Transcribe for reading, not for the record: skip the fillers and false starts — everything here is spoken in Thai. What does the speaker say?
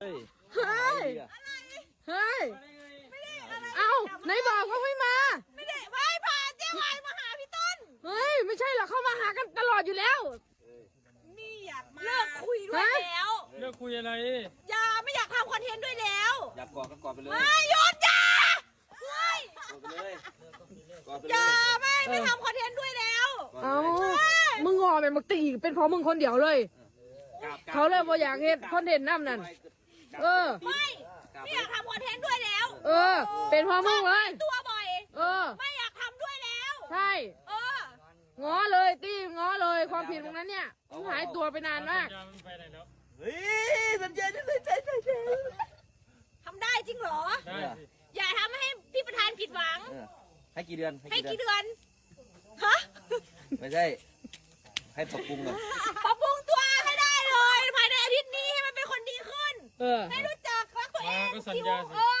เฮ้ย เฮ้ย เฮ้ย เอ้าไหนบอกว่าไม่มา ไม่ได้ไม่พาเจ๊วายมาหาพี่ต้น เฮ้ย ไม่ใช่หรอกเข้ามาหากันตลอดอยู่แล้ว นี่อยากมาเลิกคุยด้วยแล้ว เลิกคุยอะไร อย่าไม่อยากทำคอนเทนต์ด้วยแล้ว อยากกอดก็กอดไปเลย ไม่หยุดจ้าเฮ้ย กอดไปเลยกอดไป อ เล ย่าย ไม่ทำคอนเทนต์ด้วยแล้ว กอด เอา ไปเลย มึงงอเป็นมักตีอีกเป็นเพราะมึงคนเดียวเลย กราบ เขาเลยบ่อยากเห็นคอนเทนต์น้ำนั่น เออ ไม่อยากทำคอนเทนต์ด้วยแล้ว เออ เป็นเพราะมึงเลย ตัวบ่อย เออ ไม่อยากทำด้วยแล้ว ใช่ เออ ง้อเลยตี้ง้อเลยความผิดตรงนั้นเนี่ยมึงหายตัวไปนานมาก สัญญามันไปไหนแล้ว เฮ้ยสัญญาณเลยใช่ ทำได้จริงเหรอ ได้สิ อย่าทำให้พี่ประธานผิดหวัง ให้กี่เดือน ให้กี่เดือน ฮะ ไม่ใช่ ให้ปรับปรุงหน่อย ปรับปรุงตัวให้ได้เลย ภายในอาทิตย์นี้ให้มันเป็นคนดีขึ้น เออ ให้รู้จักรักตัวเอง มาก็สัญญาสิ เออ